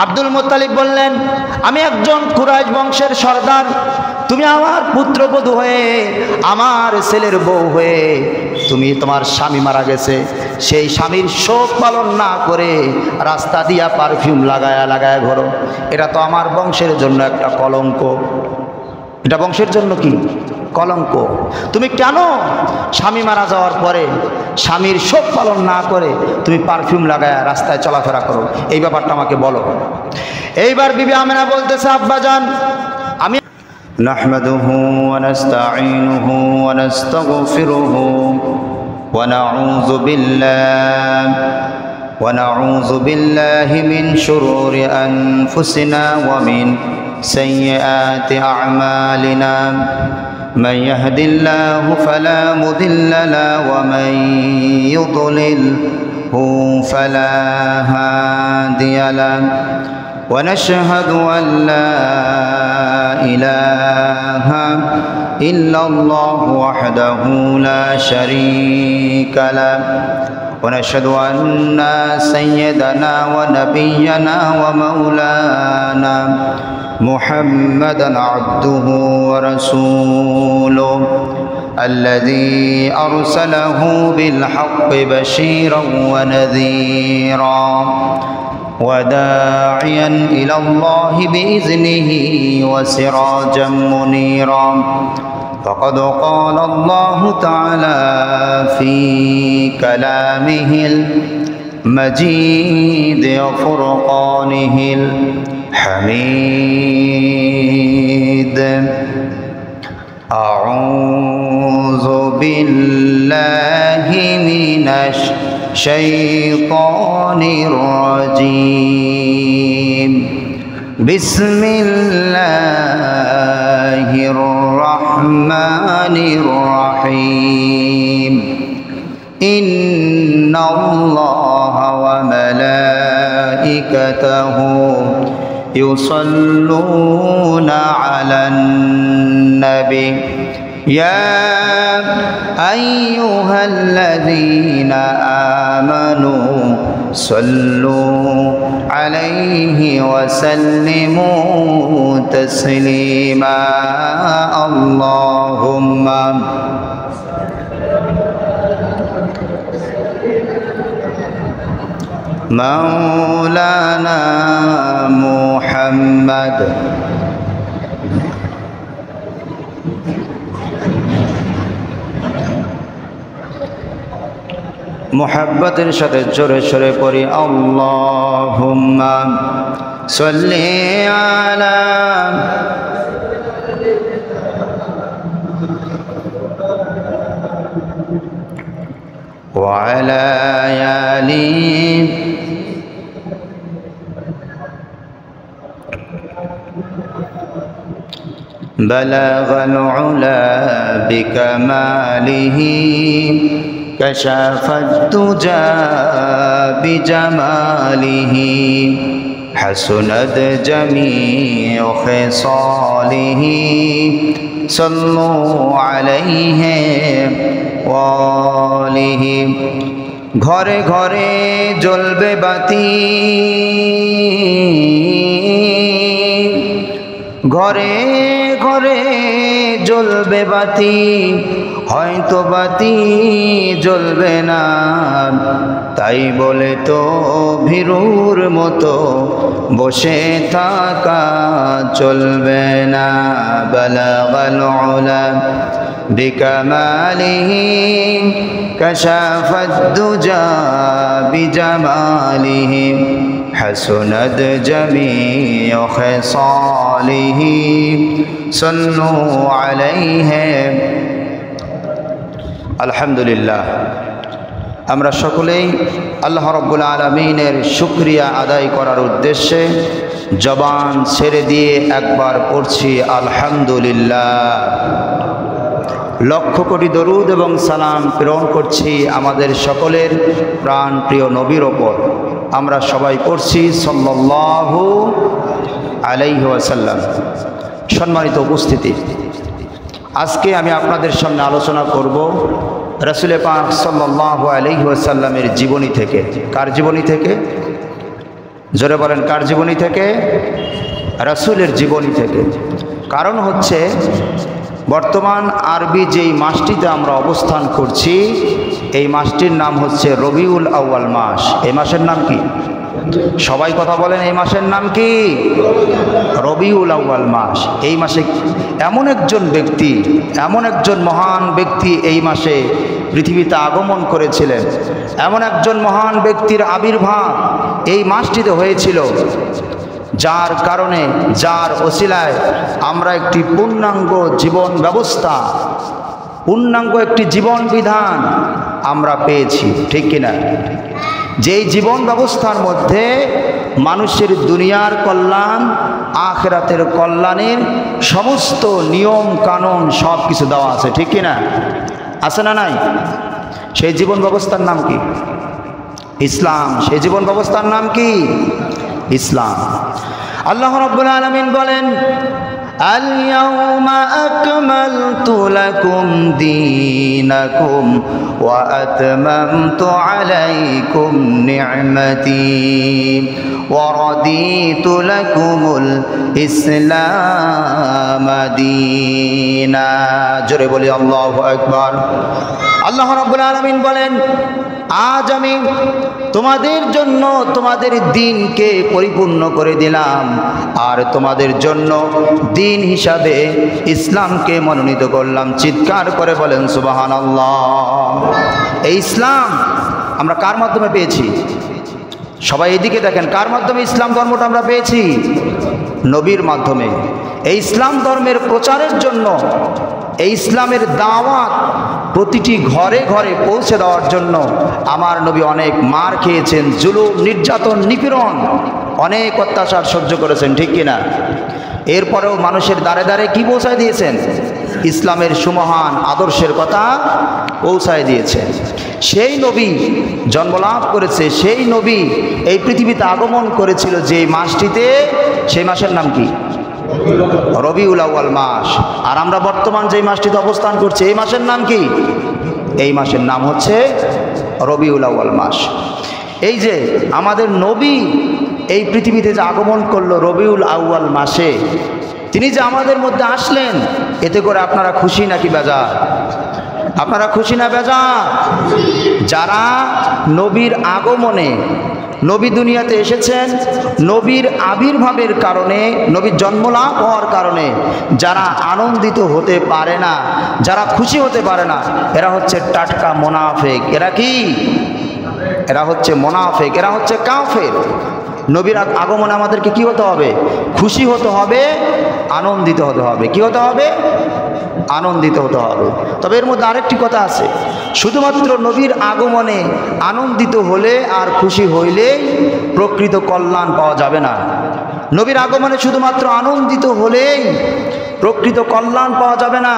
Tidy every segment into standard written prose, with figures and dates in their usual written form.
Abdul Muttalib বললেন, আমি একজন কুরাইশ বংশের সর্দার, তুমি আমার পুত্রবধূ হয়ে, আমার ছেলের বউ হয়ে, তুমি তোমার স্বামী মারা গেছে, সেই স্বামীর শোক পালন না করে রাস্তা দিয়া পারফিউম লাগায়া লাগায়া ঘোরো। এটা তো আমার বংশের জন্য একটা কলঙ্ক। এটা বংশের জন্য কি কলঙ্ক। তুমি কেন স্বামী মারা যাওয়ার পরে স্বামীর শোক পালন না করে তুমি পারফিউম লাগায়া রাস্তায় চলাফেরা করো? এই ব্যাপারটা আমাকে বলো। এইবার বিবি আমেনা বলতেছে, আব্বাজান আমি নাহমাদুহু ওয়া নাস্তাঈনুহু ওয়া নাস্তাগফিরুহু ওয়া নাউযু বিল্লাহি মিন শুরুরি আনফুসিনা ওয়া মিন সাইয়্যাতি আ'মালিনা من يهد الله فلا مضل له ومن يضلله فلا هادي له ونشهد أن لا إله إلا الله وحده لا شريك له ونشهد أن سيدنا ونبينا ومولانا محمدا عبده ورسوله الذي أرسله بالحق بشيرا ونذيرا وداعيا إلى الله بإذنه وسراجا منيرا فقد قال الله تعالى في كلامه المجيد وفرقانه الحميد أعوذ بالله من الشيطان الرجيم بسم الله الرحمن الرحيم إن الله وملائكته يصلون على النبي يا أيها الذين آمنوا صلوا عليه وسلموا تسليما اللهم مولانا محمد মুহাব্বতের সাথে জোরে সরে পড়ি আল্লাহুম্মা সাল্লি আলা ওয়া আলা আলি بلغ العلا بكماله كشف الدجى بجماله حسنت جميع خصاله صلوا عليه وآله ঘরে ঘরে জ্বলবে বাতি ঘরে ঘরে জ্বলবে বাতি হয়তো বাতি জ্বলবে না তাই বলে তো ভীরুর মতো বসে থাকা চলবে না বালাগাল উলা বিকামালিহি কাশাফাদ দুজা বিজামালিহি حسنت جميع خصاله صلوا عليه الحمد لله আমরা সকলেই আল্লাহ রাব্বুল আলামিনের শুকরিয়া আদায় করার উদ্দেশ্যে জবান ছেড়ে দিয়ে একবার পড়ছি আলহামদুলিল্লাহ। লক্ষ কোটি দরুদ এবং সালাম প্রেরণ করছি আমাদের সকলের প্রাণ প্রিয় নবীর ওপর। আমরা সবাই পড়ছি সাল্লাল্লাহু আলাইহি ওয়াসাল্লাম। সম্মানিত উপস্থিতি, আজকে আমি আপনাদের সামনে আলোচনা করব রাসূল পাক সাল্লাল্লাহু আলাইহি ওয়াসাল্লামের জীবনী থেকে। কার জীবনী থেকে? জোরে বলেন কার জীবনী থেকে? রাসূলের জীবনী থেকে। কারণ হচ্ছে বর্তমান আরবি যেই মাসটিতে আমরা অবস্থান করছি, এই মাসটির নাম হচ্ছে রবিউল আউয়াল মাস। এই মাসের নাম কি? সবাই কথা বলেন, এই মাসের নাম কি? রবিউল আউয়াল মাস। এই মাসে এমন একজন ব্যক্তি, এমন একজন মহান ব্যক্তি এই মাসে পৃথিবীতে আগমন করেছিলেন। এমন একজন মহান ব্যক্তির আবির্ভাব এই মাসটিতে হয়েছিল, যার কারণে, যার ওসিলায় আমরা একটি পূর্ণাঙ্গ জীবন ব্যবস্থা, পূর্ণাঙ্গ একটি জীবন বিধান আমরা পেয়েছি, ঠিক কিনা? যেই জীবন ব্যবস্থার মধ্যে মানুষের দুনিয়ার কল্যাণ, আখিরাতের কল্যাণের সমস্ত নিয়ম কানুন সব কিছু দেওয়া আছে, ঠিক কিনা? আছে না নাই? সেই জীবন ব্যবস্থার নাম কি? ইসলাম। সেই জীবন ব্যবস্থার নাম কি? ইসলাম। আল্লাহ রাব্বুল আলামিন বলেন, আল-ইয়াওমা আকমালতু লাকুম দীনাকুম ওয়া আতমামতু আলাইকুম নি'মাতি ওয়া রাদিতু লাকুমুল ইসলাম দীনা। জোরে বলি আল্লাহু আকবার। আল্লাহ রাব্বুল আলামিন বলেন, আজ আমি তোমাদের জন্য তোমাদের দ্বীনকে পরিপূর্ণ করে দিলাম, আর তোমাদের জন্য দ্বীন হিসাবে ইসলামকে মনোনীত করলাম। চিৎকার করে বলেন সুবহানাল্লাহ। এই ইসলাম আমরা কার মাধ্যমে পেয়েছি? সবাই এদিকে দেখেন, কার মাধ্যমে ইসলাম ধর্মটা আমরা পেয়েছি? নবীর মাধ্যমে। এই ইসলাম ধর্মের প্রচারের জন্য, এই ইসলামের দাওয়াত প্রতিটি ঘরে ঘরে পৌঁছে দেওয়ার জন্য আমার নবী অনেক মার খেয়েছেন, জুলুম, নির্যাতন, নিপীড়ন, অনেক অত্যাচার সহ্য করেছেন, ঠিক কিনা? এরপরেও মানুষের দ্বারে দ্বারে কি পৌঁছায় দিয়েছেন? ইসলামের সুমহান আদর্শের কথা পৌঁছায় দিয়েছেন। সেই নবী জন্মলাভ করেছে, সেই নবী এই পৃথিবীতে আগমন করেছিল যে মাসটিতে, সেই মাসের নাম কি? রবিউল আউয়াল মাস। আর আমরা বর্তমান যে মাসটিতে অবস্থান করছি, এই মাসের নাম কি? এই মাসের নাম হচ্ছে রবিউল আউয়াল মাস। এই যে আমাদের নবী এই পৃথিবীতে যে আগমন করলো রবিউল আউয়াল মাসে, তিনি যে আমাদের মধ্যে আসলেন, এতে করে আপনারা খুশি নাকি বেজার? আপনারা খুশি না বেজার? যারা নবীর আগমনে, নবী দুনিয়াতে এসেছেন, নবীর আবির্ভাবের কারণে, নবীর জন্মলাভ হওয়ার কারণে যারা আনন্দিত হতে পারে না, যারা খুশি হতে পারে না, এরা হচ্ছে টাটকা মুনাফিক। এরা কি? এরা হচ্ছে মুনাফিক, এরা হচ্ছে কাফের। নবীর আগমনে আমাদেরকে কি হতে হবে? খুশি হতে হবে, আনন্দিত হতে হবে। কি হতে হবে? আনন্দিত হতে হবে। তবে এর মধ্যে আরেকটি কথা আছে, শুধুমাত্র নবীর আগমনে আনন্দিত হলে আর খুশি হইলেই প্রকৃত কল্যাণ পাওয়া যাবে না। নবীর আগমনে শুধুমাত্র আনন্দিত হলেই প্রকৃত কল্যাণ পাওয়া যাবে না,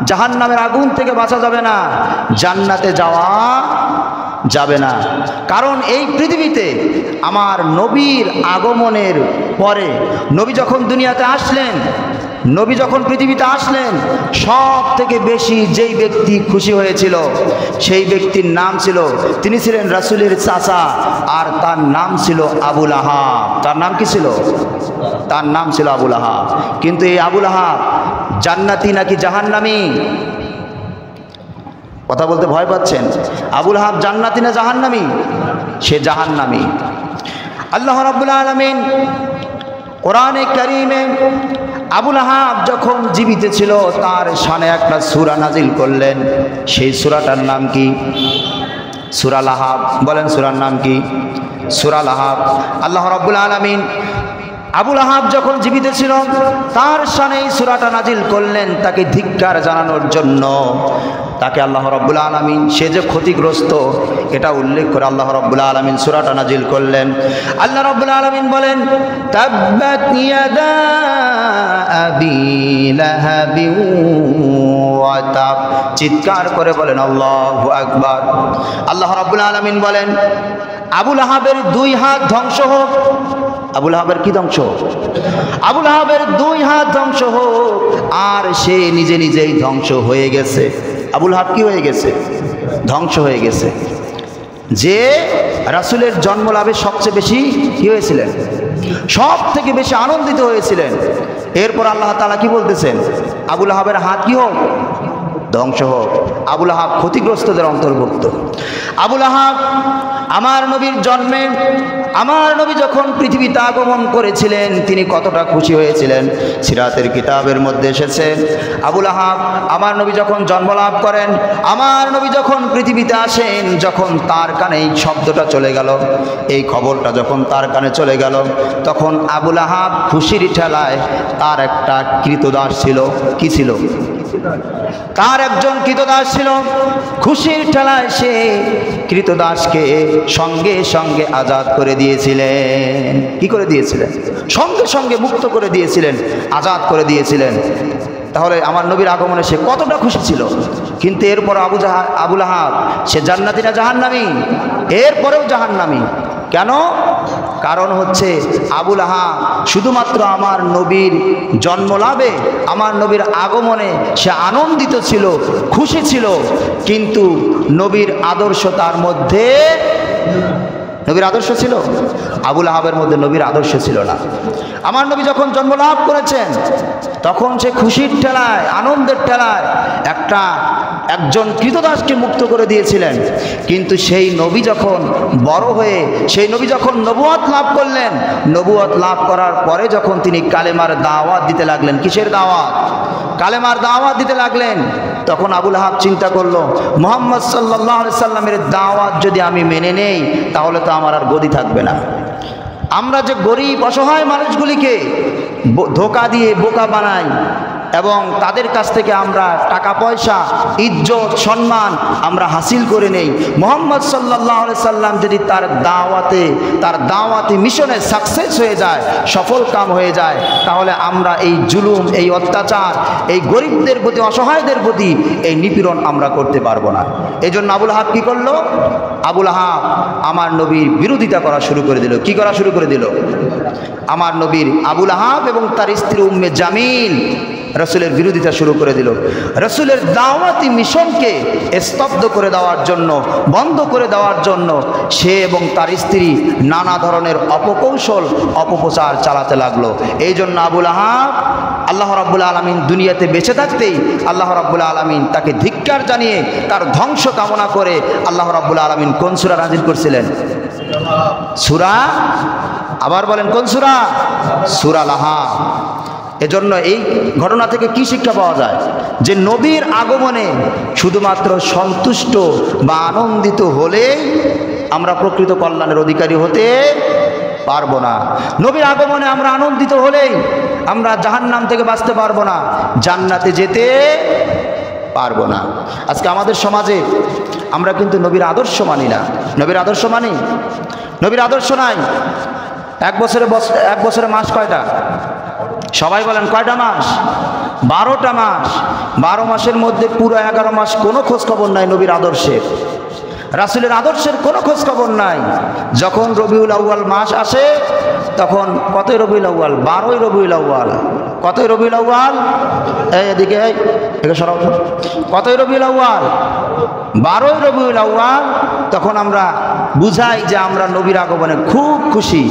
জাহান্নামের আগুন থেকে বাঁচা যাবে না, জান্নাতে যাওয়া যাবে না। কারণ এই পৃথিবীতে আমার নবীর আগমনের পরে, নবী যখন দুনিয়াতে আসলেন, নবী যখন পৃথিবীতে আসলেন, সব থেকে বেশি যেই ব্যক্তি খুশি হয়েছিল সেই ব্যক্তির নাম ছিল, তিনি ছিলেন রাসূলের চাচা, আর তার নাম ছিল আবুল আহাব। তার নাম কি ছিল? তার নাম ছিল আবুল আহাব। কিন্তু এই আবুল আহাব জান্নাতি নাকি জাহান্নামী? কথা বলতে ভয় পাচ্ছেন? আবুল আহাব জান্নাতি না জাহান্নামী? সে জাহান্নামী। আল্লাহ রাব্বুল আলামিন কোরআনে কারীমে আবুল আহাব যখন জীবিত ছিল তার শানে একটা সূরা নাজিল করলেন। সেই সূরাটার নাম কি? সূরা লাহাব। বলেন সূরার নাম কি? সূরা লাহাব। আল্লাহ রাব্বুল আলামিন আবুল আহাব যখন জীবিত ছিল তার শানে এই সূরাটা নাজিল করলেন, তাকে ধিক্কার জানানোর জন্য। তাকে আল্লাহ রাব্বুল আলামিন, সে যে ক্ষতিগ্রস্ত এটা উল্লেখ করে আল্লাহ রাব্বুল আলামিন সূরাটা নাজিল করলেন। আল্লাহ রাব্বুল আলামিন বলেন, তাব্বাত ইয়াদা আবি লাহাবি ওয়া তাব। চিৎকার করে বলেন আল্লাহু আকবার। আল্লাহ রাব্বুল আলামিন বলেন, আবুল আহাবের দুই হাত ধ্বংস হোক। আবুল আহাবের কি ধ্বংস? আবুল আহাবের দুই হাত ধ্বংস হোক। আর সে নিজে নিজেই ধ্বংস হয়ে গেছে। আবুল আহাব কি হয়ে গেছে? ধ্বংস হয়ে গেছে। যে রাসূলের জন্ম লাভে সবচেয়ে বেশি কি হয়েছিলেন, সব থেকে বেশি আনন্দিত হয়েছিলেন। এরপর আল্লাহ তাআলা কি বলতেছেন, আবু লাহাবের হাত কি হোক, ধ্বংস হোক। আবু লাহাব ক্ষতিগ্রস্তদের অন্তর্ভুক্ত। আবু লাহাব আমার নবীর জন্মে, আমার নবী যখন পৃথিবীতে আগমন করেছিলেন তিনি কতটা খুশি হয়েছিলেন, সিরাতের কিতাবের মধ্যে এসেছে। আবু লাহাব আমার নবী যখন জন্মলাভ করেন, আমার নবী যখন পৃথিবীতে আসেন, যখন তার কানে এই শব্দটা চলে গেল, এই খবরটা যখন তার কানে চলে গেল, তখন আবু লাহাব খুশির ঠেলায় তার একটা কৃতদাস ছিল। কি ছিল? তার একজন কৃতদাস ছিল। খুশির ঠেলায় সে কৃতদাসকে সঙ্গে সঙ্গে আজাদ করে দিয়েছিলেন। কি করে দিয়েছিলেন? সঙ্গে সঙ্গে মুক্ত করে দিয়েছিলেন, আজাদ করে দিয়েছিলেন। তাহলে আমার নবীর আগমনে সে কতটা খুশি ছিল। কিন্তু এরপর আবু লাহাব সে জান্নাতি না জাহান্নামী? এরপরেও জাহান্নামী। কেন? কারণ হচ্ছে আবু লাহাব শুধুমাত্র আমার নবীর জন্মলাভে, আমার নবীর আগমনে সে আনন্দিত ছিল, খুশি ছিল, কিন্তু নবীর আদর্শ তার মধ্যে, নবীর আদর্শ ছিল, আবু লাহাবের মধ্যে নবীর আদর্শ ছিল না। আমার নবী যখন জন্মলাভ করেছেন তখন সে খুশির ঠেলায়, আনন্দের ঠেলায় একজন কৃতদাসকে মুক্ত করে দিয়েছিলেন। কিন্তু সেই নবী যখন বড় হয়ে, সেই নবী যখন নবুয়ত লাভ করলেন, নবুয়ত লাভ করার পরে যখন তিনি কালেমার দাওয়াত দিতে লাগলেন, কিসের দাওয়াত? কালেমার দাওয়াত দিতে লাগলেন, তখন আবু লাহাব চিন্তা করলো, মুহাম্মদ সাল্লাল্লাহু আলাইহি সাল্লামের দাওয়াত যদি আমি মেনে নেই তাহলে তো আমার আর গদি থাকবে না। আমরা যে গরিব অসহায় মানুষগুলিকে ধোঁকা দিয়ে বোকা বানাই এবং তাদের কাছ থেকে আমরা টাকা পয়সা, ইজ্জত, সম্মান আমরা হাসিল করে নেই, মুহাম্মদ সাল্লাল্লাহু আলাইহি সাল্লাম যদি তার দাওয়াতি মিশনে সাকসেস হয়ে যায়, সফল কাম হয়ে যায়, তাহলে আমরা এই জুলুম, এই অত্যাচার, এই গরিবদের প্রতি, অসহায়দের প্রতি এই নিপীড়ন আমরা করতে পারবো না। এই জন্য আবু লাহাব কী করলো? আবু লাহাব আমার নবীর বিরোধিতা করা শুরু করে দিল। কি করা শুরু করে দিল? আমার নবীর, আবু লাহাব এবং তার স্ত্রী উম্মে জামিল রসুলের বিরোধিতা শুরু করে দিল। রসুলের দাওয়াতি মিশনকে স্তব্ধ করে দেওয়ার জন্য, বন্ধ করে দেওয়ার জন্য সে এবং তার স্ত্রী নানা ধরনের অপকৌশল, অপপ্রচার চালাতে লাগলো। এই জন্য আবু লাহাব আল্লাহ রাব্বুল আলামিন দুনিয়াতে বেঁচে থাকতেই আল্লাহ রাব্বুল আলামিন তাকে ধিক্কার জানিয়ে তার ধ্বংস কামনা করে আল্লাহ রাব্বুল আলামিন কোন সূরা নাযিল করছিলেন? সূরা, আবার বলেন কোন সূরা? সূরা লাহাব। এজন্য এই ঘটনা থেকে কি শিক্ষা পাওয়া যায়? যে নবীর আগমনে শুধুমাত্র সন্তুষ্ট বা আনন্দিত হলেই আমরা প্রকৃত কল্যাণের অধিকারী হতে পারবো না। নবীর আগমনে আমরা আনন্দিত হলেই আমরা জাহান্নাম থেকে বাঁচতে পারবো না, জান্নাতে যেতে পারবো না। আজকে আমাদের সমাজে আমরা কিন্তু নবীর আদর্শ মানি না। নবীর আদর্শ মানি? নবীর আদর্শ নাই। এক বছরে মাস কয়টা? সবাই বলেন কয়টা মাস? 12টা মাস। 12 মাসের মধ্যে পুরো 11 মাস কোনো খোঁজ খবর নাই নবীর আদর্শের, রাসূলের আদর্শের কোনো খোঁজ খবর নাই। যখন রবিউল আউয়াল মাস আসে তখন কতই রবিউল আউয়াল? 12ই রবিউল আউয়াল। কতই রবিউল আউয়াল? এদিকে সরাও। কতই রবিউল আউয়াল? 12ই রবিউল আউয়াল। তখন আমরা বুঝাই যে আমরা নবীর আগমনে খুব খুশি,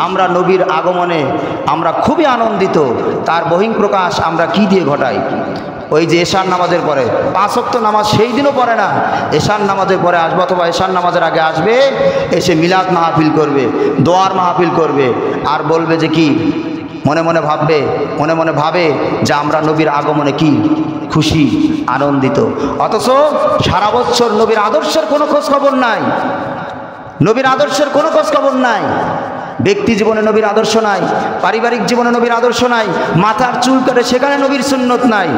আমরা নবীর আগমনে আমরা খুবই আনন্দিত। তার বহিঃপ্রকাশ আমরা কি দিয়ে ঘটাই? ওই যে এশার নামাজের পরে 5 ওয়াক্ত নামাজ সেই দিনও পড়ে না, এশার নামাজের পরে আসবে অথবা এশার নামাজের আগে আসবে, এসে মিলাদ মাহফিল করবে, দোয়ার মাহফিল করবে, আর বলবে যে কি মনে মনে ভাবে যে আমরা নবীর আগমনে কি খুশি, আনন্দিত। অথচ সারা বছর নবীর আদর্শের কোনো খোঁজ খবর নাই, নবীর আদর্শের কোনো খোঁজ খবর নাই। ব্যক্তি জীবনে নবীর আদর্শ নাই, পারিবারিক জীবনে নবীর আদর্শ নাই, মাথার চুল কাটে সেখানে নবীর সুন্নত নাই।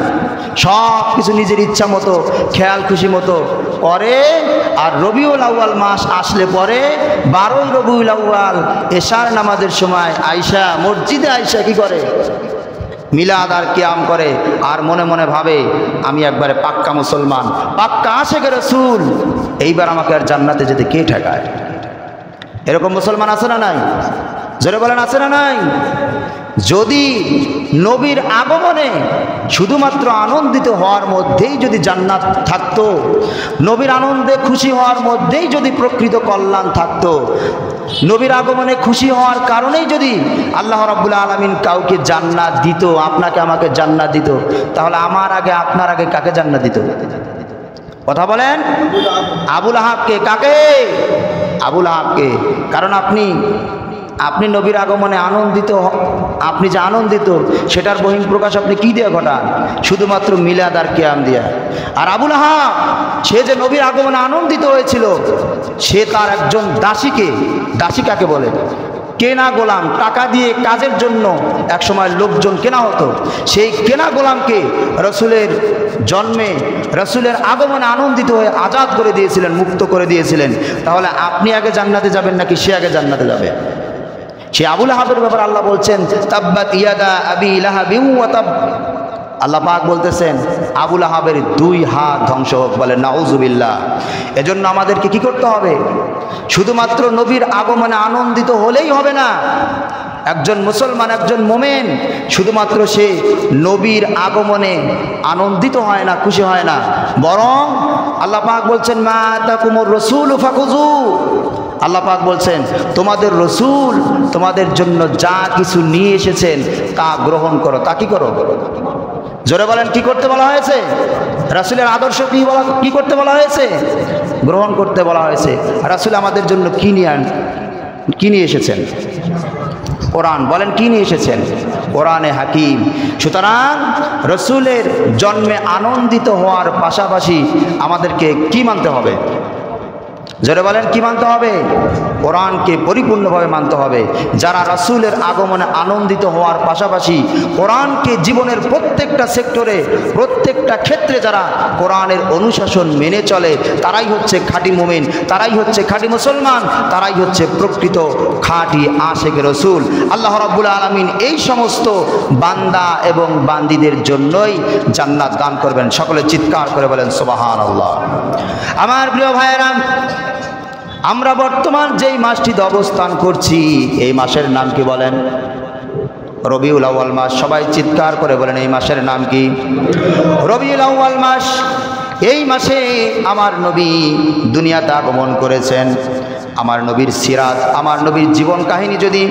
সব কিছু নিজের ইচ্ছা মতো, খেয়াল খুশি মতো করে। আর রবিউল আউয়াল মাস আসলে পরে 12ই রবিউল আউয়াল এশার নামাজের সময় আয়েশা, মসজিদে আয়েশা কি করে? মিলাদ আর কিয়াম করে, আর মনে মনে ভাবে আমি একবারে পাক্কা মুসলমান, পাক্কা আশিকে রাসূল, এইবার আমাকে আর জান্নাতে যেতে কে ঠেকায়? এরকম মুসলমান আছে না নাই? জোরে বলেন আছে না নাই? যদি নবীর আগমনে শুধুমাত্র আনন্দিত হওয়ার মধ্যেই যদি জান্নাত থাকতো, নবীর আনন্দে খুশি হওয়ার মধ্যেই যদি প্রকৃত কল্যাণ থাকতো, নবীর আগমনে খুশি হওয়ার কারণেই যদি আল্লাহ রাব্বুল আলামিন কাউকে জান্নাত দিত, আপনাকে আমাকে জান্নাত দিত, তাহলে আমার আগে আপনার আগে কাকে জান্নাত দিত? কথা বলেন। আবুল আহাবকে। কাকে? আবুল আহাবকে। কারণ আপনি নবীর আগমনে আনন্দিত, আপনি যে আনন্দিত সেটার বহিঃপ্রকাশ আপনি কি দিয়ে ঘটান? শুধুমাত্র মিলাদ আর কিয়াম দিয়া। আর আবুল আহাব সে যে নবীর আগমনে আনন্দিত হয়েছিল, সে তার একজন দাসীকে, দাসী কাকে বলে? কেনা গোলাম, টাকা দিয়ে কাজের জন্য একসময় লোকজন কেনা হতো, সেই কেনা গোলামকে রসুলের জন্মে, রসুলের আগমনে আনন্দিত হয়ে আজাদ করে দিয়েছিলেন, মুক্ত করে দিয়েছিলেন। তাহলে আপনি আগে জান্নাতে যাবেন নাকি সে আগে জান্নাতে যাবে? সে আবুল আহাবের ব্যাপারে আল্লাহ বলছেন তাব্বাত ইয়াদা আবি লাহাবিন ওয়া তাব। আল্লাহ পাক বলতেছেন আবুল আহাবের 2 হাত ধ্বংস হোক, বলে নাউজুবিল্লাহ। এজন্য আমাদেরকে কি করতে হবে? শুধুমাত্র নবীর আগমনে আনন্দিত হলেই হবে না। একজন মুসলমান, একজন মোমেন শুধুমাত্র সে নবীর আগমনে আনন্দিত হয় না, খুশি হয় না, বরং আল্লাহ পাক বলছেন মা তাকুমুর রাসূলু ফাকুযু। আল্লাহ পাক বলছেন তোমাদের রসুল তোমাদের জন্য যা কিছু নিয়ে এসেছেন তা গ্রহণ করো। তা কি করো? জোরে বলেন, কি করতে বলা হয়েছে? রাসূলের আদর্শ কি করতে বলা হয়েছে? গ্রহণ করতে বলা হয়েছে। রাসূল আমাদের জন্য কি নিয়ে এসেছেন? কোরআন। বলেন কি নিয়ে এসেছেন? কোরআনে হাকিম। সুতরাং রসুলের জন্মে আনন্দিত হওয়ার পাশাপাশি আমাদেরকে কি মানতে হবে? জোরে বলেন, কি মানতে হবে? কোরআনকে পরিপূর্ণভাবে মানতে হবে। যারা রাসূলের আগমনে আনন্দিত হওয়ার পাশাপাশি কোরআনকে জীবনের প্রত্যেকটা সেক্টরে, প্রত্যেকটা ক্ষেত্রে যারা কোরআনের অনুশাসন মেনে চলে, তারাই হচ্ছে খাঁটি মুমিন, তারাই হচ্ছে খাঁটি মুসলমান, তারাই হচ্ছে প্রকৃত খাঁটি আশিকে রসুল। আল্লাহ রাব্বুল আলামিন এই সমস্ত বান্দা এবং বান্দীদের জন্যই জান্নাত দান করবেন। সকলে চিৎকার করে বলেন সুবহানাল্লাহ। আমার প্রিয় ভাইয়েরা, আমরা বর্তমান যেই মাসটিতে অবস্থান করছি, এই মাসের নাম কি বলেন? রবিউল আউয়াল মাস। সবাই চিৎকার করে বলেন এই মাসের নাম কি? রবিউল আউয়াল মাস। এই মাসে আমার নবী দুনিয়াতে আগমন করেছেন। আমার নবীর সিরাত, আমার নবীর জীবন কাহিনী যদি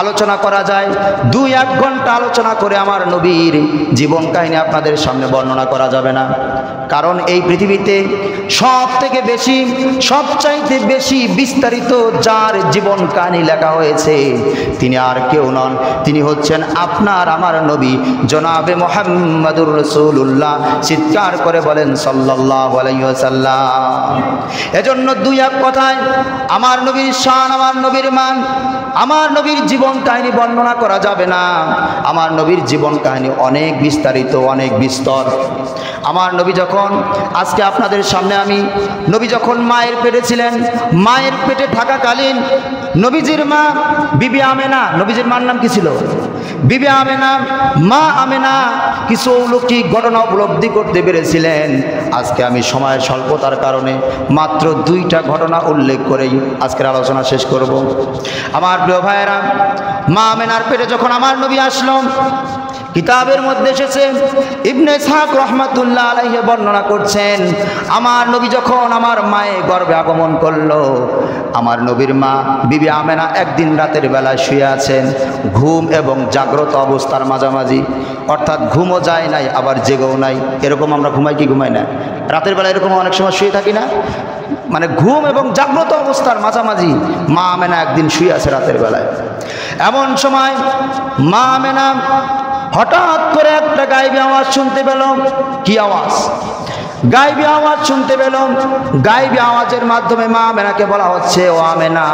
আলোচনা করা যায়, 2-1 ঘন্টা আলোচনা করে আমার নবীর জীবন কাহিনী আপনাদের সামনে বর্ণনা করা যাবে না। কারণ এই পৃথিবীতে সবথেকে বেশি, সবচাইতে বেশি বিস্তারিত যার জীবন কাহিনী লেখা হয়েছে তিনি আর কেউ নন, তিনি হচ্ছেন আপনার আমার নবী জনাবে মুহাম্মাদুর রাসূলুল্লাহ। চিৎকার করে বলেন সাল্লাল্লাহু আলাইহি ওয়াসাল্লাম। এজন্য 2-1 কথায় আমার নবীর শান, আমার নবীর মান, আমার নবীর জীবন কাহিনী বর্ণনা করা যাবে না। আমার নবীর জীবন কাহিনী অনেক বিস্তারিত, অনেক বিস্তর। আমার নবী যখন, আজকে আপনাদের সামনে আমি, নবী যখন মায়ের পেটে ছিলেন, মায়ের পেটে থাকাকালীন নবীজির মা বিবি আমেনা, নবীজির মার নাম কি ছিল? বিবি আমেনা, মা আমেনা কিছু অলৌকিক ঘটনা উপলব্ধি করতে পেরেছিলেন। আজকে আমি সময়ের স্বল্পতার কারণে মাত্র 2টা ঘটনা উল্লেখ করেই আজকের আলোচনা শেষ করব। আমার প্রিয় ভাইয়েরা, মা আমেনার পেটে যখন আমার নবী আসলো, কিতাবের মধ্যে এসেছে, ইবনে ইসহাক রাহমাতুল্লাহ আলাইহি বর্ণনা করছেন, আমার নবী যখন আমার মায়ের গর্ভে আগমন করলো, আমার নবীর মা বিবি আমেনা একদিন রাতের বেলায় শুয়ে আছেন, ঘুম এবং জাগ্রত অবস্থার মাঝামাঝি, অর্থাৎ ঘুমও যায় নাই আবার জেগেও নাই। এরকম আমরা ঘুমাই কি ঘুমাই না? রাতের বেলা এরকম অনেক সময় শুয়ে থাকি না? মানে ঘুম এবং জাগ্রত অবস্থার মাঝামাঝি মা আমেনা একদিন শুয়ে আছে রাতের বেলায়। এমন সময় মা আমেনা হঠাৎ করে একটা গায়েবী আওয়াজ শুনতে পেল। কি আওয়াজ? গায়েবী আওয়াজ শুনতে পেল। গায়েবী আওয়াজের মাধ্যমে মা আমেনাকে বলা হচ্ছে, ও আমেনা,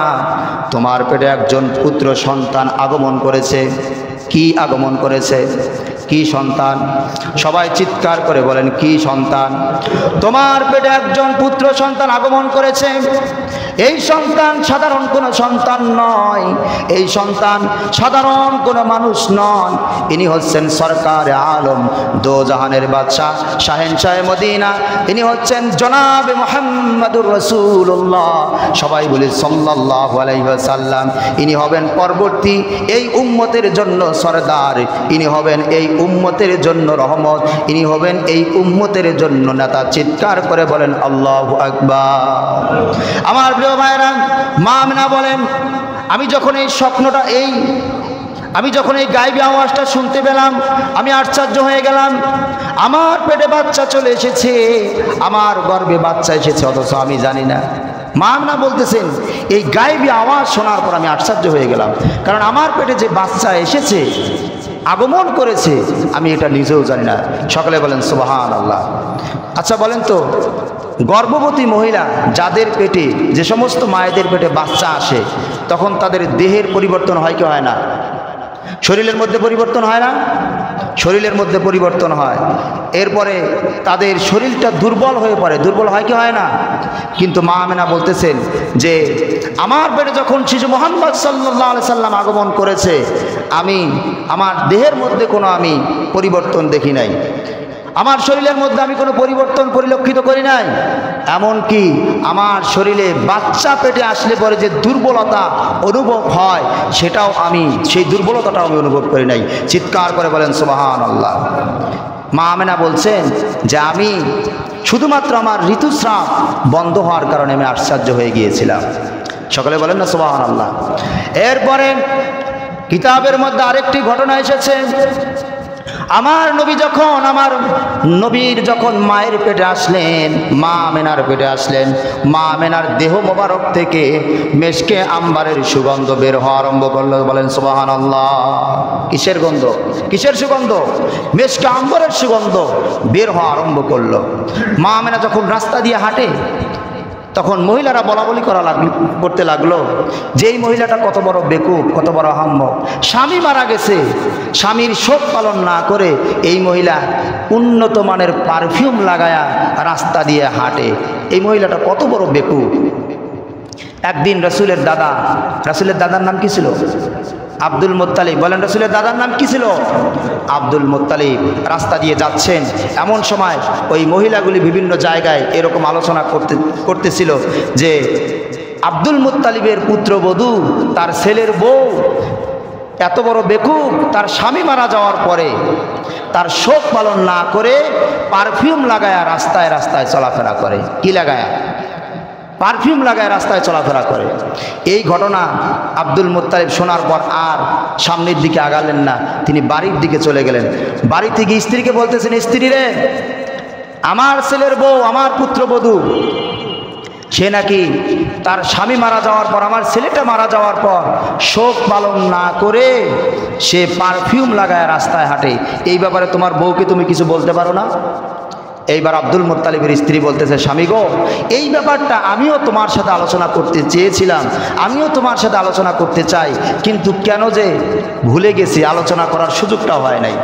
তোমার পেটে একজন পুত্র সন্তান আগমন করেছে। কি আগমন করেছে? কি সন্তান? সবাই চিৎকার করে বলেন কি সন্তান? তোমার পেটে একজন পুত্র সন্তান আগমন করেছে। এই সন্তান সাধারণ কোনো সন্তান নয়, এই সন্তান সাধারণ কোনো মানুষ নন। ইনি হচ্ছেন সরকার আলম, দো জাহানের বাদশাহ, শাহেনশাহ মদিনা। ইনি হচ্ছেন জনাবে মুহাম্মদুর রাসূলুল্লাহ, সবাই বলি সাল্লাল্লাহু আলাইহি ওয়াসাল্লাম। ইনি হবেন পরবর্তী এই উম্মতের জন্য সরদার, ইনি হবেন এই উম্মতের জন্য রহমত, ইনি হবেন এই উম্মতের জন্য নেতা। চিৎকার করে বলেন আল্লাহু আকবার। আমার প্রিয় ভাইরা, মা আমিনা বলেন, আমি যখন এই গায়েবী আওয়াজটা শুনতে পেলাম, আমি আশ্চর্য হয়ে গেলাম। আমার পেটে বাচ্চা চলে এসেছে, আমার গর্ভে বাচ্চা এসেছে, অথচ আমি জানি না। মা আমিনা বলতেছেন, এই গায়েবী আওয়াজ শোনার পর আমি আশ্চর্য হয়ে গেলাম, কারণ আমার পেটে যে বাচ্চা এসেছে, আগমন করেছে, আমি এটা নিজেও জানি না। সকলে বলেন সুবহানাল্লাহ। আচ্ছা বলেন তো, গর্ভবতী মহিলা যাদের পেটে, যে সমস্ত মায়েদের পেটে বাচ্চা আসে, তখন তাদের দেহের পরিবর্তন হয় কি হয় না? শরীরের মধ্যে পরিবর্তন হয় না? শরীরের মধ্যে পরিবর্তন হয়। এরপরে তাদের শরীরটা দুর্বল হয়ে পড়ে, দুর্বল হয় কি হয় না? কিন্তু মা আমিনা বলতেছেন যে আমার পেটে যখন শিশু মুহাম্মদ সাল্লাল্লাহু আলাইহি সাল্লাম আগমন করেছে, আমার দেহের মধ্যে কোনো আমি পরিবর্তন দেখি নাই, আমার শরীরের মধ্যে আমি কোনো পরিবর্তন পরিলক্ষিত করি নাই। এমনকি আমার শরীরে বাচ্চা পেটে আসলে পরে যে দুর্বলতা অনুভব হয়, সেই দুর্বলতাটাও আমি অনুভব করি নাই। চিৎকার করে বলেন সুবহানাল্লাহ। মা আমিনা বলছেন যে আমি শুধুমাত্র আমার ঋতুস্রাব বন্ধ হওয়ার কারণে আমি আশ্চর্য হয়ে গিয়েছিলাম। সকলে বলেন না সুবহানাল্লাহ। এরপরে কিতাবের মধ্যে আরেকটি ঘটনা এসেছে। আমার নবীর যখন মায়ের পেটে আসলেন, মা আমিনার পেটে আসলেন, মা আমিনার দেহ মোবারক থেকে মেশকে আম্বারের সুগন্ধ বের হওয়া আরম্ভ করলো। বলেন সুবহানাল্লাহ। কিসের গন্ধ? কিসের সুগন্ধ? মেশকে আম্বারের সুগন্ধ বের হওয়া আরম্ভ করলো। মা আমিনা যখন রাস্তা দিয়ে হাঁটে, তখন মহিলারা বলাবলি করতে লাগলো যে এই মহিলাটা কত বড় বেকুব, কত বড় আহাম্মক। স্বামী মারা গেছে, স্বামীর শোক পালন না করে এই মহিলা উন্নত মানের পারফিউম লাগায়া রাস্তা দিয়ে হাঁটে। এই মহিলাটা কত বড় বেকুব। একদিন রাসূলের দাদার নাম কি ছিল? Abdul Muttalib. বলেন রাসূলের দাদার নাম কি ছিল? Abdul Muttalib. রাস্তা দিয়ে যাচ্ছেন, এমন সময় ওই মহিলাগুলি বিভিন্ন জায়গায় এরকম আলোচনা করতেছিল যে আব্দুল মুত্তালিবের পুত্রবধূ, তার ছেলের বউ এত বড় বেকুব, তার স্বামী মারা যাওয়ার পরে তার শোক পালন না করে পারফিউম লাগায়া রাস্তায় রাস্তায় চলাফেরা করে। কি লাগায়া? পারফিউম লাগায় রাস্তায় চলাফেরা করে। এই ঘটনা আব্দুল মুত্তালিব শোনার পর আর সামনের দিকে আগালেন না, তিনি বাড়ির দিকে চলে গেলেন। বাড়ি থেকে স্ত্রীকে বলতেছেন, স্ত্রী রে, আমার ছেলের বউ, আমার পুত্রবধূ, সে নাকি তার স্বামী মারা যাওয়ার পর, আমার ছেলেটা মারা যাওয়ার পর শোক পালন না করে সে পারফিউম লাগায় রাস্তায় হাঁটে। এই ব্যাপারে তোমার বউকে তুমি কিছু বলতে পারো না? এইবার আব্দুল মুত্তালিবের স্ত্রী বলতেছে, স্বামী গো, এই ব্যাপারটা আমিও তোমার সাথে আলোচনা করতে চেয়েছিলাম, আমিও তোমার সাথে আলোচনা করতে চাই, কিন্তু কেন যে ভুলে গেছি, আলোচনা করার সুযোগটা হয় নাই।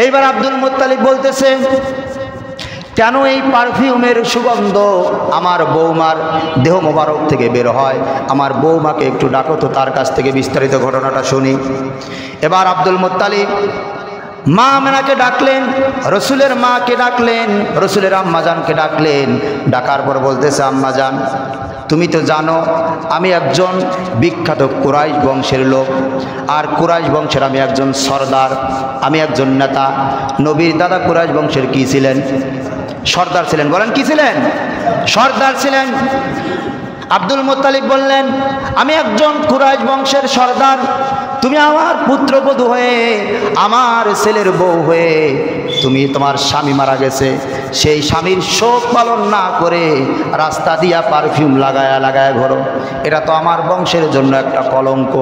এইবার আব্দুল মুত্তালিব বলতেছে, কেন এই পারফিউমের সুগন্ধ আমার বৌমার দেহ মোবারক থেকে বের হয়? আমার বৌমাকে একটু ডাকো তো, তার কাছ থেকে বিস্তারিত ঘটনাটা শুনি। এবার আব্দুল মুত্তালিব মা আমিনাকে ডাকলেন, রসুলের মাকে ডাকলেন, রসুলের আম্মাজানকে ডাকলেন। ডাকার পর বলতেছে, আম্মাজান, তুমি তো জানো আমি একজন বিখ্যাত কুরাইশ বংশের লোক, আর কুরাইশ বংশের আমি একজন সর্দার, আমি একজন নেতা। নবীর দাদা কুরাইশ বংশের কি ছিলেন? সর্দার ছিলেন। বলেন কি ছিলেন? সর্দার ছিলেন। আব্দুল মুত্তালিব বললেন, আমি একজন কুরাইশ বংশের সর্দার, তুমি আমার পুত্রবধূ হয়ে, আমার ছেলের বউ হয়ে, তুমি তোমার স্বামী মারা গেছে, সেই স্বামীর শোক পালন না করে রাস্তা দিয়া পারফিউম লাগায়া ঘোরো। এটা তো আমার বংশের জন্য একটা কলঙ্ক।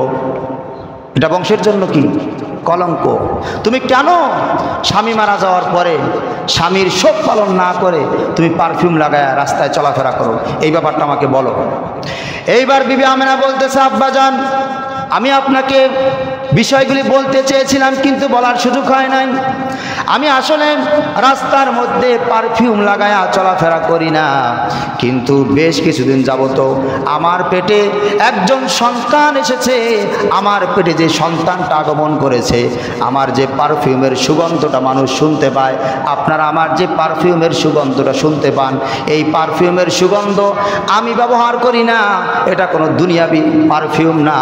এটা বংশের জন্য কি? কলঙ্ক। তুমি কেন স্বামী মারা যাওয়ার পরে স্বামীর শোক পালন না করে তুমি পারফিউম লাগায়া রাস্তায় চলাফেরা করো? এই ব্যাপারটা আমাকে বলো। এইবার বিবি আমিনা বলতেছে, আব্বাজান, আমি আপনাকে বিষয়গুলি বলতে চেয়েছিলাম কিন্তু বলার সুযোগ হয় নাই। আমি আসলে রাস্তার মধ্যে পারফিউম লাগায়া চলাফেরা করি না, কিন্তু বেশ কিছুদিন যাবত আমার পেটে একজন সন্তান এসেছে। আমার পেটে যে সন্তানটা আগমন করেছে, আমার যে পারফিউমের সুগন্ধটা মানুষ শুনতে পায়, আপনারা আমার যে পারফিউমের সুগন্ধটা শুনতে পান, এই পারফিউমের সুগন্ধ আমি ব্যবহার করি না, এটা কোনো দুনিয়াবি পারফিউম না।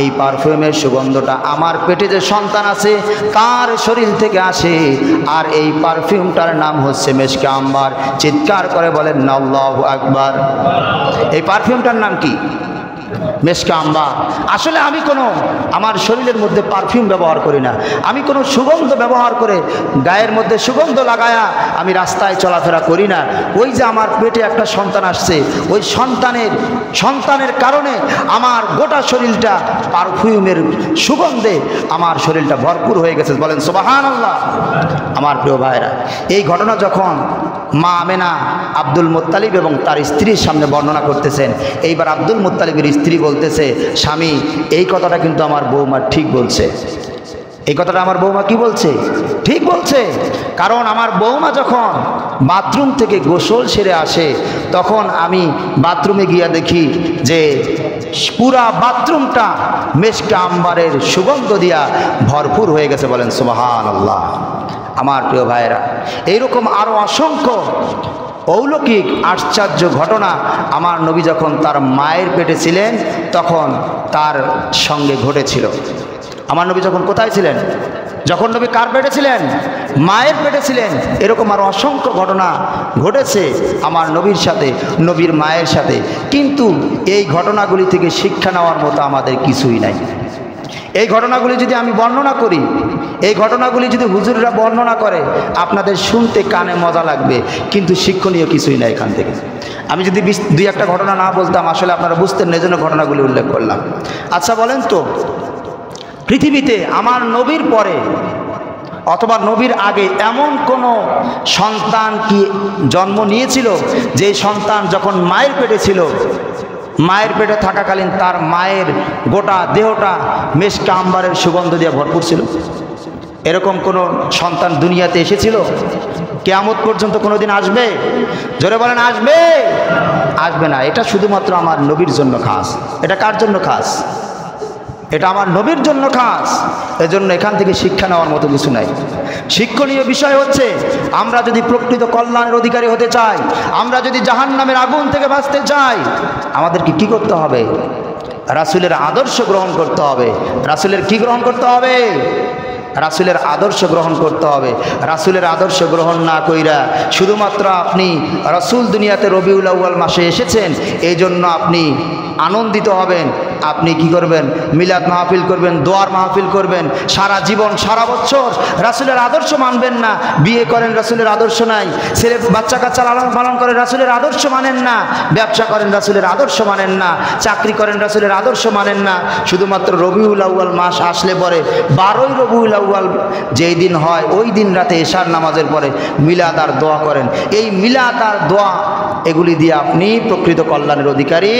এই পারফিউমের সুগন্ধটা আমার পেটে যে সন্তান আছে তার শরীর থেকে আসে, আর এই পারফিউমটার নাম হচ্ছে মেশকে আম্বার। চিৎকার করে বলেন না আল্লাহু আকবার। এই পারফিউমটার নাম কি? মেশকে আম্বার। আসলে আমি কোনো আমার শরীরের মধ্যে পারফিউম ব্যবহার করি না, আমি কোনো সুগন্ধ ব্যবহার করে গায়ের মধ্যে সুগন্ধ লাগায়া আমি রাস্তায় চলাফেরা করি না। ওই যে আমার পেটে একটা সন্তান আসছে, ওই সন্তানের কারণে আমার গোটা শরীরটা পারফিউমের সুগন্ধে আমার শরীরটা ভরপুর হয়ে গেছে। বলেন সুবহানাল্লাহ। আমার প্রিয় ভাইরা, এই ঘটনা যখন মা আমেনা আব্দুল মুত্তালিব এবং তার স্ত্রীর সামনে বর্ণনা করতেছেন, এইবার আব্দুল মুত্তালিবের স্ত্রী বলতেছে, স্বামী এই কথাটা কিন্তু আমার বৌমা ঠিক বলছে। এই কথাটা আমার বৌমা কি বলছে? ঠিক বলছে। কারণ আমার বৌমা যখন বাথরুম থেকে গোসল সেরে আসে, তখন আমি বাথরুমে গিয়া দেখি যে পুরা বাথরুমটা মেশকে আম্বারের সুগন্ধ দিয়া ভরপুর হয়ে গেছে। বলেন সুবহানাল্লাহ। আমার প্রিয় ভাইয়েরা, এইরকম আরও অসংখ্য অলৌকিক আশ্চর্য ঘটনা আমার নবী যখন তার মায়ের পেটে ছিলেন তখন তার সঙ্গে ঘটেছিল। আমার নবী যখন কোথায় ছিলেন? যখন নবী কার পেটে ছিলেন? মায়ের পেটে ছিলেন। এরকম আরও অসংখ্য ঘটনা ঘটেছে আমার নবীর সাথে, নবীর মায়ের সাথে। কিন্তু এই ঘটনাগুলি থেকে শিক্ষা নেওয়ার মতো আমাদের কিছুই নাই। এই ঘটনাগুলি যদি আমি বর্ণনা করি, এই ঘটনাগুলি যদি হুজুররা বর্ণনা করে, আপনাদের শুনতে কানে মজা লাগবে, কিন্তু শিক্ষণীয় কিছুই না এখান থেকে। আমি যদি দুই একটা ঘটনা না বলতাম, আসলে আপনারা বুঝতেন না, এজন্য ঘটনাগুলি উল্লেখ করলাম। আচ্ছা বলেন তো, পৃথিবীতে আমার নবীর পরে অথবা নবীর আগে এমন কোনো সন্তান কি জন্ম নিয়েছিল যে সন্তান যখন মায়ের পেটে ছিল, মায়ের পেটে থাকাকালীন তার মায়ের গোটা দেহটা মেশকে আম্বারের সুগন্ধ দিয়ে ভরপুর ছিল? এরকম কোনো সন্তান দুনিয়াতে এসেছিল? কিয়ামত পর্যন্ত কোনোদিন আসবে? জোরে বলেন, আসবে? আসবে না। এটা শুধুমাত্র আমার নবীর জন্য খাস। এটা কার জন্য খাস? এটা আমার নবীর জন্য খাস। এজন্য এখান থেকে শিক্ষা নেওয়ার মতো কিছু নাই। শিক্ষণীয় বিষয় হচ্ছে, আমরা যদি প্রকৃত কল্যাণের অধিকারী হতে চাই, আমরা যদি জাহান্নামের আগুন থেকে বাঁচতে চাই, আমাদেরকে কি করতে হবে? রাসূলের আদর্শ গ্রহণ করতে হবে। রাসূলের কি গ্রহণ করতে হবে? রাসূলের আদর্শ গ্রহণ করতে হবে। রাসূলের আদর্শ গ্রহণ না কইরা শুধুমাত্র আপনি রাসূল দুনিয়াতে রবিউল আউয়াল মাসে এসেছেন এই জন্য আপনি আনন্দিত হবেন, আপনি কি করবেন? মিলাদ মাহফিল করবেন, দোয়ার মাহফিল করবেন, সারা জীবন সারা বছর রাসূলের আদর্শ মানবেন না। বিয়ে করেন, রাসূলের আদর্শ নাই। ছেলে বাচ্চা কাচ্চা লালন পালন করেন, রাসূলের আদর্শ মানেন না। ব্যবসা করেন, রাসূলের আদর্শ মানেন না। চাকরি করেন, রাসূলের আদর্শ মানেন না। শুধুমাত্র রবিউল আউয়াল মাস আসলে পরে 12ই রবিউল আউয়াল যেই দিন হয় ওই দিন রাতে এশার নামাজের পরে মিলাদ আর দোয়া করেন। এই মিলাদ আর দোয়া এগুলি দিয়ে আপনি প্রকৃত কল্যাণের অধিকারী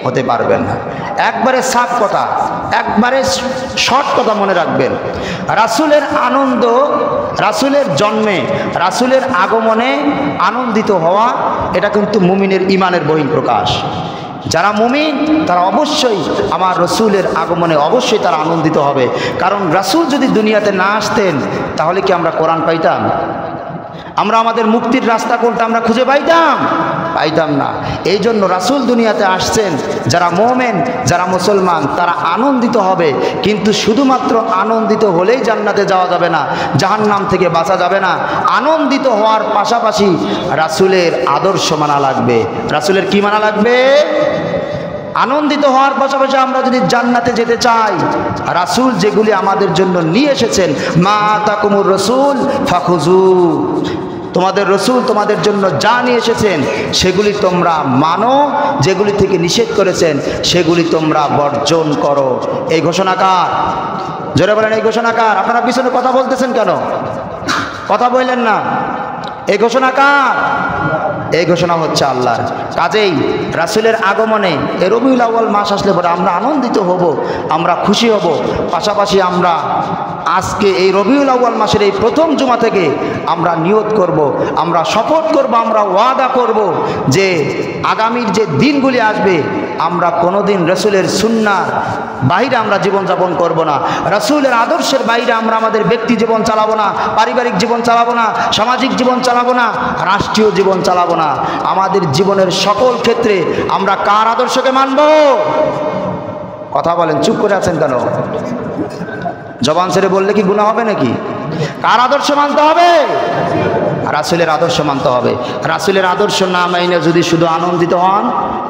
হতে পারবেন না। একবারে সাফ কথা, একবারে শর্ট কথা মনে রাখবেন। রাসূলের আনন্দ, রাসূলের জন্মে, রাসূলের আগমনে আনন্দিত হওয়া, এটা কিন্তু মুমিনের ইমানের বহিঃপ্রকাশ। যারা মুমিন তারা অবশ্যই আমার রসুলের আগমনে অবশ্যই তারা আনন্দিত হবে। কারণ রাসূল যদি দুনিয়াতে না আসতেন তাহলে কি আমরা কোরআন পাইতাম? আমরা আমাদের মুক্তির রাস্তা কোনটা আমরা খুঁজে পাইতাম না। এই জন্য রাসূল দুনিয়াতে আসছেন। যারা মুমিন, যারা মুসলমান, তারা আনন্দিত হবে। কিন্তু শুধুমাত্র আনন্দিত হলেই জান্নাতে যাওয়া যাবে না, জাহান্নাম থেকে বাঁচা যাবে না। আনন্দিত হওয়ার পাশাপাশি রাসূলের আদর্শ মানা লাগবে। রাসূলের কি মানা লাগবে? আনন্দিত হওয়ার পাশাপাশি আমরা যদি জান্নাতে যেতে চাই, রাসূল যেগুলি আমাদের জন্য নিয়ে এসেছেন, মা আতাকুমুর রাসূল ফাখুযু, তোমাদের রসুল তোমাদের জন্য যা নিয়ে এসেছেন সেগুলি তোমরা মানো, যেগুলি থেকে নিষেধ করেছেন সেগুলি তোমরা বর্জন করো। এই ঘোষণা কার? জোরে বলেন, এই ঘোষণা কার? আপনারা পিছনে কথা বলতেছেন কেন? কথা বললেন না। এই ঘোষণা কার? এই ঘোষণা হচ্ছে আল্লাহর। কাজেই রাসূলের আগমনে এই রবিউল আউয়াল মাস আসলে পরে আমরা আনন্দিত হব, আমরা খুশি হব। পাশাপাশি আমরা আজকে এই রবিউল আউয়াল মাসের এই প্রথম জুমা থেকে আমরা নিয়ত করব, আমরা শপথ করব, আমরা ওয়াদা করব যে আগামীর যে দিনগুলি আসবে আমরা কোনোদিন রাসূলের সুন্নাহ বাইরে আমরা জীবনযাপন করব না, রাসূলের আদর্শের বাইরে আমরা আমাদের ব্যক্তি জীবন চালাবো না, পারিবারিক জীবন চালাবো না, সামাজিক জীবন চালাবো না, রাষ্ট্রীয় জীবন চালাবো না। আমাদের জীবনের সকল ক্ষেত্রে আমরা কার আদর্শকে মানব? কথা বলেন, চুপ করে আছেন কেন? জবান ছেড়ে বললে কি গুনাহ হবে নাকি? কার আদর্শ মানতে হবে? রাসূলের আদর্শ মানতে হবে। রাসূলের আদর্শ না মাইনে যদি শুধু আনন্দিত হন,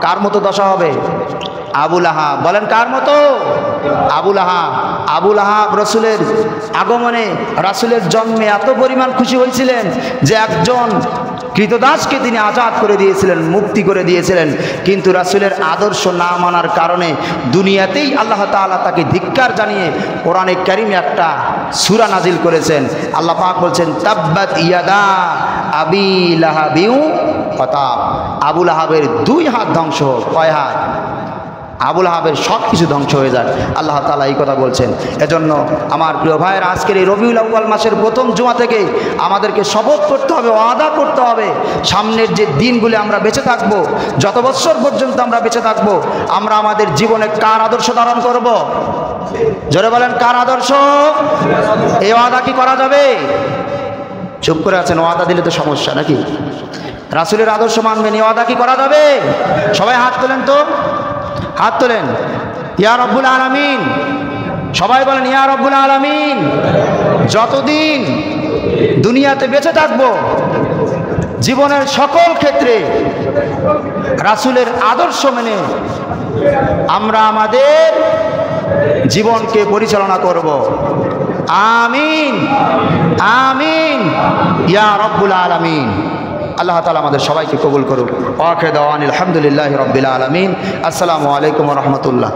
কার মতো দশা হবে? আবু লাহাব। বলেন কার মতো? আবু লাহাব। আবু লাহাব রাসূলের আগমনে, রাসূলের জন্মে এত পরিমাণ খুশি হয়েছিলেন যে একজন কৃতদাসকে তিনি আজাদ করে দিয়েছিলেন, মুক্তি করে দিয়েছিলেন। কিন্তু রাসূলের আদর্শ না মানার কারণে দুনিয়াতেই আল্লাহ তাআলা তাকে ধিক্কার জানিয়ে কোরআনে কারিমে একটা সূরা নাজিল করেছেন। আল্লাহ পাক বলছেন তাব্বাত ইয়াদা আবি লাহাবিউ ওয়া তাব। আবু লাহাবের 2 হাত ধ্বংস হোক। কয় হাত? আবু লাহাবের সব কিছু ধ্বংস হয়ে যায়। আল্লাহ তাআলা এই কথা বলছেন। এজন্য আমার প্রিয় ভাইয়ের, আজকের এই রবিউল আউয়াল মাসের প্রথম জুমা থেকে আমাদেরকে শপথ করতে হবে, ওয়াদা করতে হবে, সামনের যে দিনগুলি আমরা বেঁচে থাকব, যত বছর পর্যন্ত আমরা বেঁচে থাকব, আমরা আমাদের জীবনে কার আদর্শ ধারণ করব? জোরে বলেন, কার আদর্শ? এই ওয়াদা কি করা যাবে? চুপ করে আছেন, ওয়াদা দিলে তো সমস্যা নাকি? রাসূলের আদর্শ মানবেন, এই ওয়াদা কি করা যাবে? সবাই হাত তোলেন তো, হাত তোলেন। ইয়া রব্বুল আলামিন, সবাই বলেন ইয়া রব্বুল আলামিন। যতদিন দুনিয়াতে বেঁচে থাকব, জীবনের সকল ক্ষেত্রে রাসূলের আদর্শ মেনে আমরা আমাদের জীবনকে পরিচালনা করব। আমিন, আমিন ইয়া রব্বুল আলামিন। আল্লাহ তাআলা আমাদের সবাইকে কবুল করুক। ওয়া আখিরু দাওয়ানা আলহামদুলিল্লাহি রাব্বিল আলামিন। আসসালামু আলাইকুম ওয়া রাহমাতুল্লাহ।